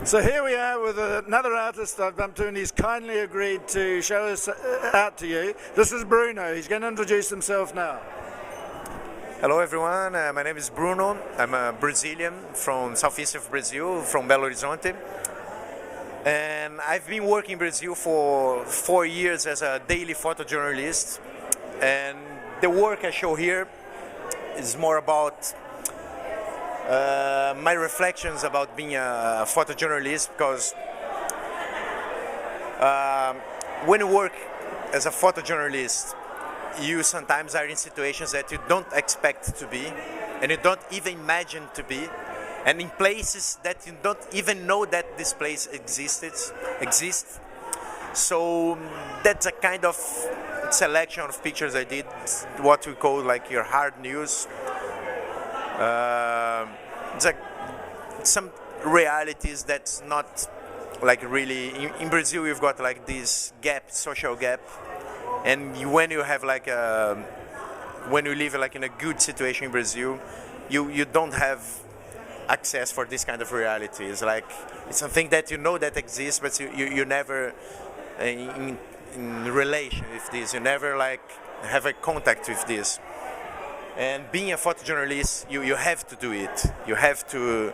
So here we are with another artist I've bumped into, and he's kindly agreed to show us out to you. This is Bruno. He's going to introduce himself now. Hello everyone, my name is Bruno. I'm a Brazilian from southeast of Brazil, from Belo Horizonte. And I've been working in Brazil for 4 years as a daily photojournalist. And the work I show here is more about my reflections about being a photojournalist, because when you work as a photojournalist, you sometimes are in situations that you don't expect to be, and you don't even imagine to be, and in places that you don't even know that this place exists. So that's a kind of selection of pictures I did, what we call like your hard news. It's like some realities that's not like really in Brazil. You've got like this gap, social gap, and when you have like when you live like in a good situation in Brazil, you don't have access for this kind of reality. It's like it's something that you know that exists, but you never in relation with this. You never like have a contact with this. And being a photojournalist, you have to do it. You have to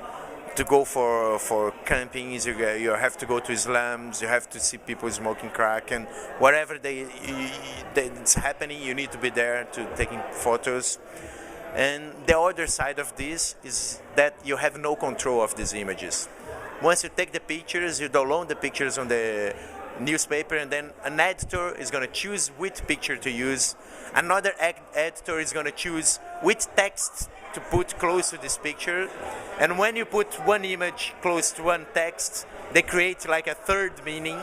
go for campings. You have to go to slums. You have to see people smoking crack, and whatever it's happening, you need to be there to taking photos. And the other side of this is that you have no control of these images. Once you take the pictures, you download the pictures on the newspaper, and then an editor is going to choose which picture to use. Another editor is going to choose which text to put close to this picture. And when you put one image close to one text, they create like a third meaning.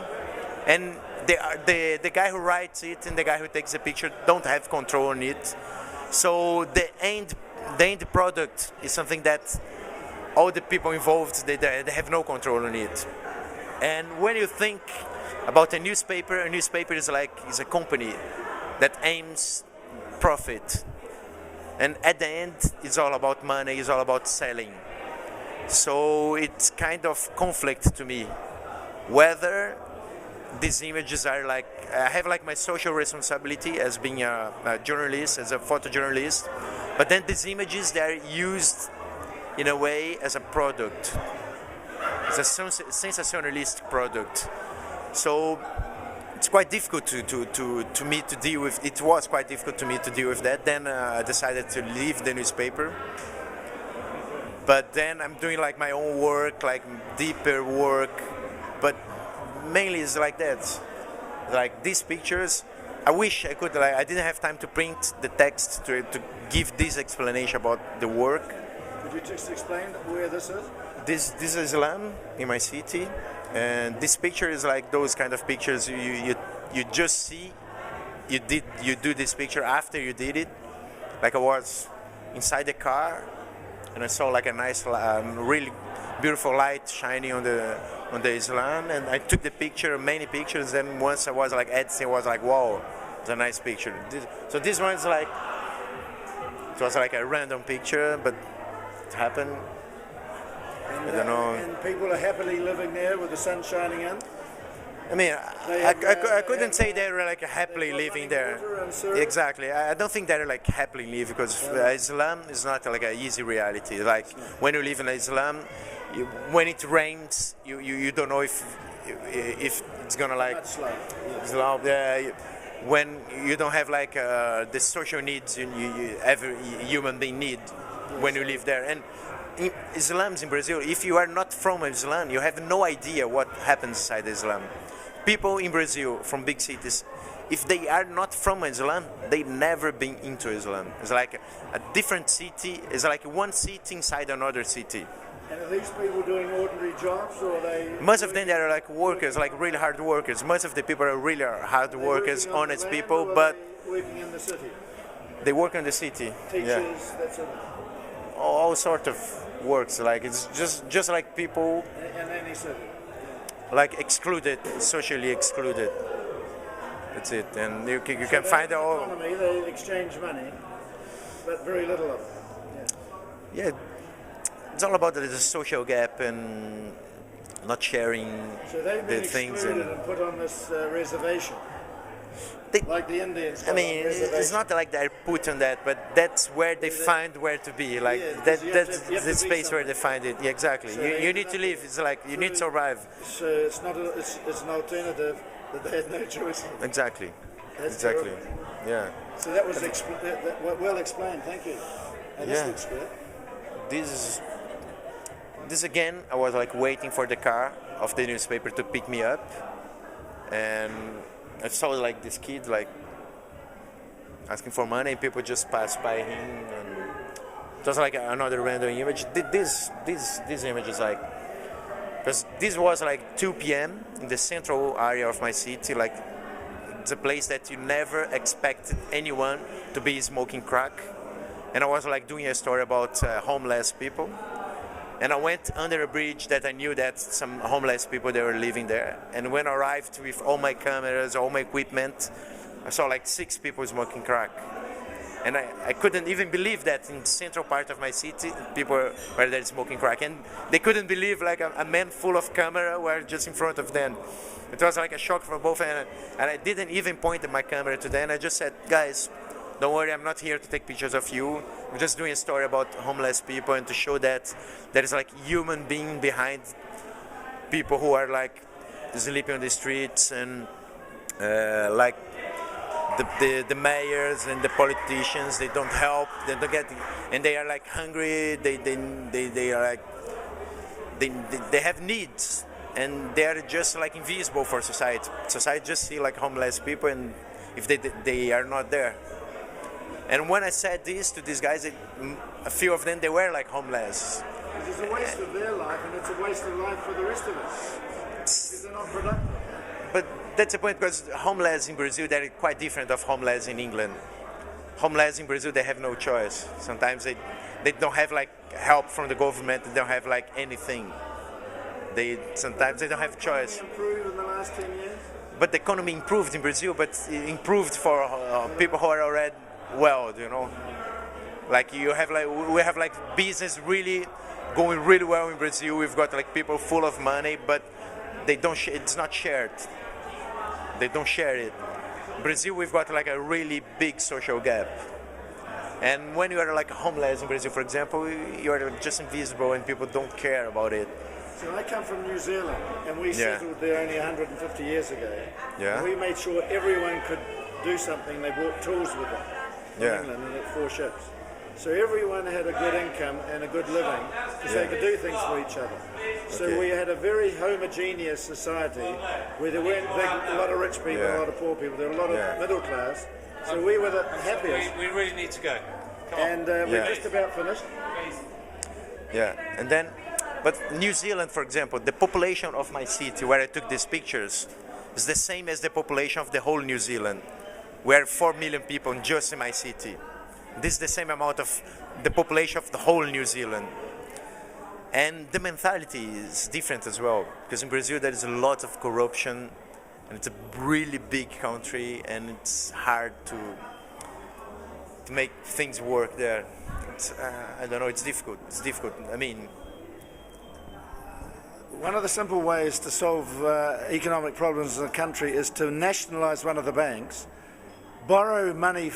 And the guy who writes it and the guy who takes the picture don't have control on it. So the end product is something that all the people involved, they have no control on it. And when you think about a newspaper is a company that aims profit, and at the end it's all about money, it's all about selling. So it's kind of conflict to me whether these images are like, I have like my social responsibility as being a journalist, as a photojournalist, but then these images, they are used in a way as a product. It's a sensationalist product. So it's quite difficult to me to deal with. It was quite difficult to me to deal with that. Then I decided to leave the newspaper. But then I'm doing like my own work, like deeper work. But mainly it's like that. Like these pictures, I wish I could. Like I didn't have time to print the text to give this explanation about the work. Could you just explain where this is? This is Islam in my city, and this picture is like those kind of pictures you just see. You do this picture after you did it. Like I was inside the car, and I saw like a nice, really beautiful light shining on the Islam, and I took the picture, many pictures. And once I was like editing, I was like, wow, it's a nice picture. So this one's like, it was like a random picture, but it happened. And, I don't know. And people are happily living there with the sun shining in? I mean, I couldn't say they're like happily living there. Exactly. I don't think they're like happily living, because Islam is not like an easy reality. Like when you live in Islam, when it rains, you don't know if it's gonna like Islam. When you don't have like the social needs every human being need when you live there. And Islam in Brazil, if you are not from Islam, you have no idea what happens inside Islam. People in Brazil from big cities, if they are not from Islam, they've never been into Islam. It's like a different city. It's like one city inside another city. And are these people doing ordinary jobs, or are they? Most of them, they are like workers, like really hard workers. Most of the people are really hard workers, honest people, but working in the city. They work in the city. Teachers, that's it. All sort of works. Like it's just like people. In any city. Like excluded, socially excluded. That's it. And you can find it all. Economy, they exchange money, but very little of it. Yeah, it's all about the social gap, and not sharing So they've the been things. excluded and put on this reservation, like the Indians. I mean, it's not like they're put on that, but that's where they find where to be. Like that's the space where they find it. Yeah, exactly. So You need to live. It's like you need to survive. So it's not. It's an alternative that they had no choice. Exactly. That's Exactly. terrible. Yeah. So that was well explained. Thank you. And this looks good. This again, I was like waiting for the car of the newspaper to pick me up, and I saw like this kid like asking for money, and people just passed by him, and it was like another random image. This image is like, because this was like 2 p.m. in the central area of my city, like it's a place that you never expected anyone to be smoking crack, and I was like doing a story about homeless people. And I went under a bridge that I knew that some homeless people, they were living there. And when I arrived with all my cameras, all my equipment, I saw like 6 people smoking crack. And I couldn't even believe that in the central part of my city, people were there smoking crack. And they couldn't believe like a man full of camera were just in front of them. It was like a shock for both. And I didn't even point my camera to them. I just said, guys, don't worry, I'm not here to take pictures of you. I'm just doing a story about homeless people and to show that there is like human being behind people who are like sleeping on the streets, and like the mayors and the politicians, they don't help, they don't get, and they are like hungry. They are like they have needs, and they are just like invisible for society. Society just see like homeless people, and if they are not there. And when I said this to these guys, a few of them, they were like homeless. It's a waste of their life, and it's a waste of life for the rest of us, because they're not productive. But that's the point, because homeless in Brazil, they're quite different of homeless in England. Homeless in Brazil, they have no choice. Sometimes they don't have like help from the government, they don't have like anything. Sometimes they don't have choice. Improved in the last 10 years? But the economy improved in Brazil, but it improved for people who are already well, you know. Like we have like business really going really well in Brazil. We've got like people full of money, but they don't. It's not shared. They don't share it. Brazil, we've got like a really big social gap. And when you are like homeless in Brazil, for example, you are just invisible and people don't care about it. So I come from New Zealand, and we settled there only 150 years ago. Yeah. And we made sure everyone could do something. They brought tools with them. England, and had 4 ships. So everyone had a good income and a good living, because they could do things for each other. So we had a very homogeneous society where there weren't a lot of rich people, a lot of poor people, there were a lot of middle class. So we were the happiest. We really need to go. Come on. And we're just about finished. Yeah, and then, but New Zealand, for example, the population of my city where I took these pictures is the same as the population of the whole New Zealand. We are 4 million people just in my city. This is the same amount of the population of the whole New Zealand. And the mentality is different as well, because in Brazil there is a lot of corruption, and it's a really big country, and it's hard to make things work there. I don't know, it's difficult. It's difficult. I mean, one of the simple ways to solve economic problems in the country is to nationalize one of the banks, borrow money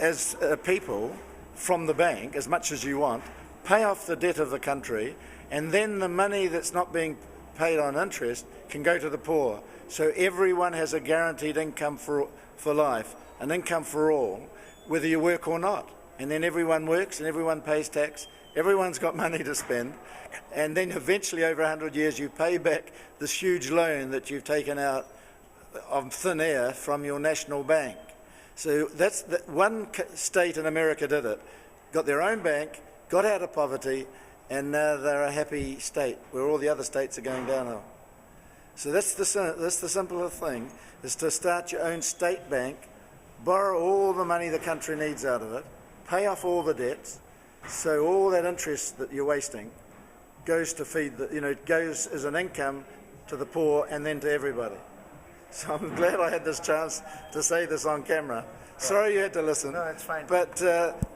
as people from the bank as much as you want, pay off the debt of the country, and then the money that's not being paid on interest can go to the poor. So everyone has a guaranteed income for life, an income for all, whether you work or not. And then everyone works and everyone pays tax, everyone's got money to spend, and then eventually over 100 years you pay back this huge loan that you've taken out of thin air from your national bank. So that's one state in America did it, got their own bank, got out of poverty, and now they're a happy state where all the other states are going downhill. So that's the simpler thing, is to start your own state bank, borrow all the money the country needs out of it, pay off all the debts, so all that interest that you're wasting goes to feed goes as an income to the poor and then to everybody. So I'm glad I had this chance to say this on camera, Sorry you had to listen. No, it's fine. But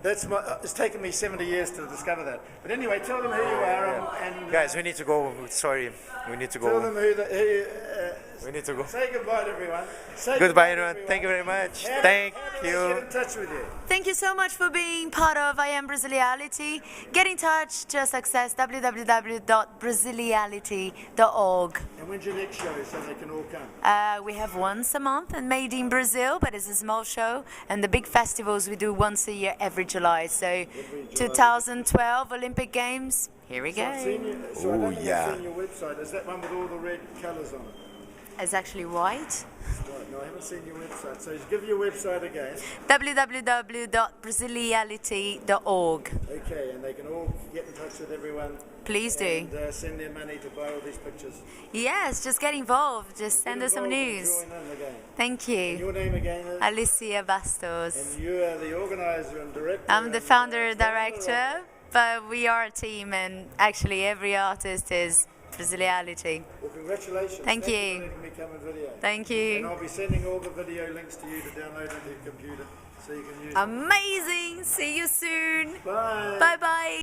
it's taken me 70 years to discover that. But anyway, tell them who you are and Guys, we need to go. Sorry, we need to tell go. them We need to go. say goodbye to everyone. Say Goodbye, to everyone. Thank you very much. How do- Thank how do they you. get in touch with you? Thank you so much for being part of I Am Braziliality. Get in touch, just access www.braziliality.org. And when's your next show so they can all come? We have once a month and made in Brazil, but it's a small show. And the big festivals we do once a year every July. So 2012 Olympic Games, here we So I've seen go. you, so I Oh, don't think yeah. I've seen your website. Is that one with all the red colours on it? It's actually white. Right, no, I haven't seen your website. So give your website again. www.braziliality.org. Okay, and they can all get in touch with everyone. Please do. And send their money to buy all these pictures. Yes, just get involved. Just send Get us some involved and news. Join in the game. Thank And you. your name again is? Alicia Bastos. And you are the organizer and director. I'm the and, founder of- director, but we are a team, and actually every artist is Braziliality. Well, congratulations. Thank you you. for letting me come and video. Thank And you. I'll be sending all the video links to you to download onto your computer so you can use Amazing. See you soon. it. Bye. Bye bye.